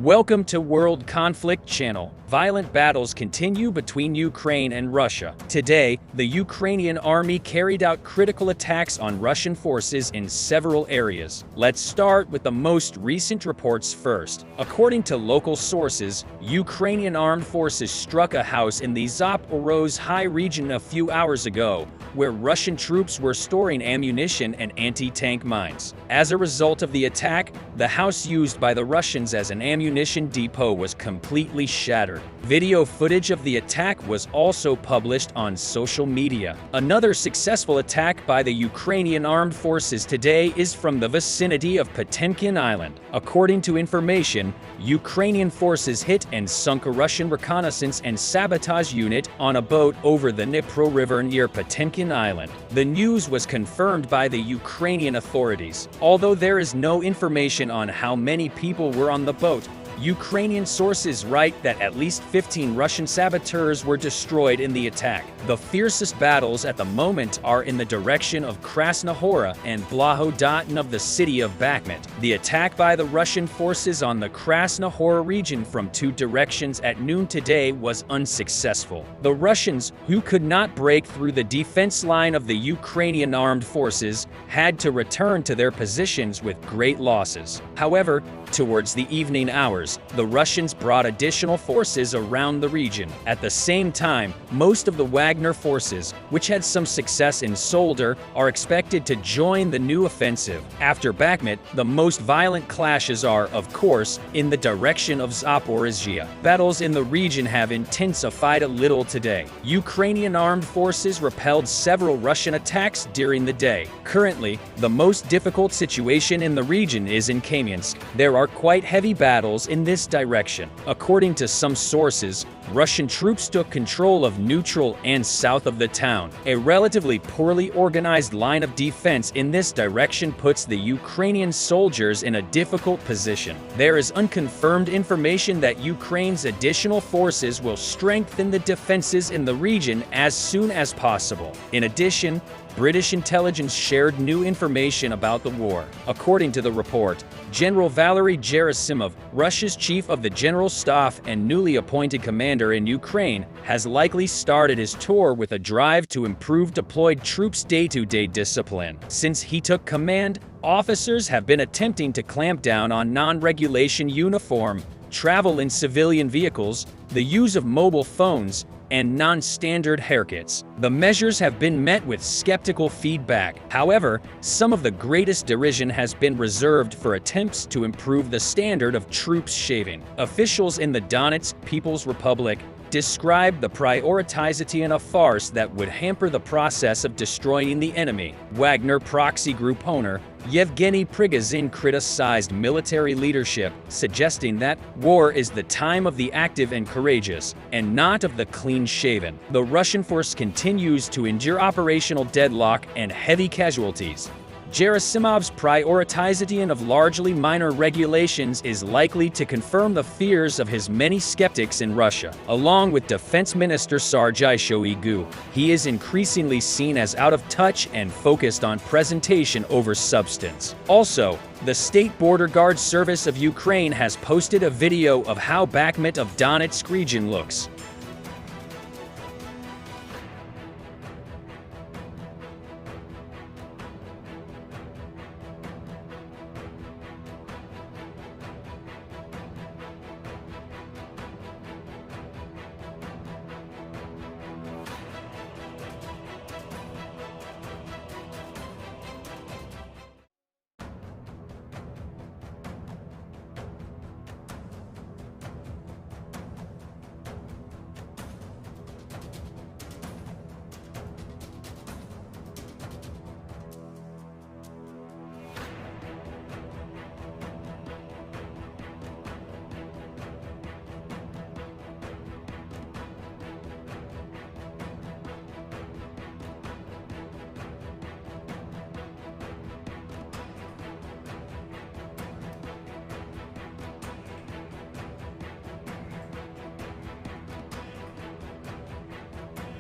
Welcome to World Conflict Channel. Violent battles continue between Ukraine and Russia. Today, the Ukrainian army carried out critical attacks on Russian forces in several areas. Let's start with the most recent reports first. According to local sources, Ukrainian armed forces struck a house in the Zaporozhye region a few hours ago, where Russian troops were storing ammunition and anti-tank mines. As a result of the attack, the house used by the Russians as an ammunition depot was completely shattered. Video footage of the attack was also published on social media. Another successful attack by the Ukrainian armed forces today is from the vicinity of Potemkin Island. According to information, Ukrainian forces hit and sunk a Russian reconnaissance and sabotage unit on a boat over the Dnipro River near Potemkin Island. The news was confirmed by the Ukrainian authorities. Although there is no information on how many people were on the boat, Ukrainian sources write that at least 15 Russian saboteurs were destroyed in the attack. The fiercest battles at the moment are in the direction of Krasnohora and Blahodatan of the city of Bakhmut. The attack by the Russian forces on the Krasnohora region from two directions at noon today was unsuccessful. The Russians, who could not break through the defense line of the Ukrainian armed forces, had to return to their positions with great losses. However, towards the evening hours, the Russians brought additional forces around the region. At the same time, most of the Wagner forces, which had some success in Soledar, are expected to join the new offensive. After Bakhmut, the most violent clashes are, of course, in the direction of Zaporozhye. Battles in the region have intensified a little today. Ukrainian armed forces repelled several Russian attacks during the day. Currently, the most difficult situation in the region is in Kamiansk. There are quite heavy battles in this direction. According to some sources, Russian troops took control of neutral and south of the town. A relatively poorly organized line of defense in this direction puts the Ukrainian soldiers in a difficult position. There is unconfirmed information that Ukraine's additional forces will strengthen the defenses in the region as soon as possible. In addition, British intelligence shared new information about the war. According to the report, General Valery Gerasimov, Russia's chief of the general staff and newly appointed commander in Ukraine, has likely started his tour with a drive to improve deployed troops' day-to-day discipline. Since he took command, officers have been attempting to clamp down on non-regulation uniform, travel in civilian vehicles, the use of mobile phones, and non-standard haircuts. The measures have been met with skeptical feedback. However, some of the greatest derision has been reserved for attempts to improve the standard of troops shaving. Officials in the Donetsk People's Republic described the prioritization a farce that would hamper the process of destroying the enemy. Wagner proxy group owner Yevgeny Prigozhin criticized military leadership, suggesting that war is the time of the active and courageous, and not of the clean-shaven. The Russian force continues to endure operational deadlock and heavy casualties. Gerasimov's prioritization of largely minor regulations is likely to confirm the fears of his many skeptics in Russia. Along with Defense Minister Sergei Shoigu, he is increasingly seen as out of touch and focused on presentation over substance. Also, the State Border Guard Service of Ukraine has posted a video of how Bakhmut of Donetsk region looks.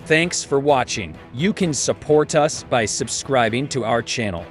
Thanks for watching. You can support us by subscribing to our channel.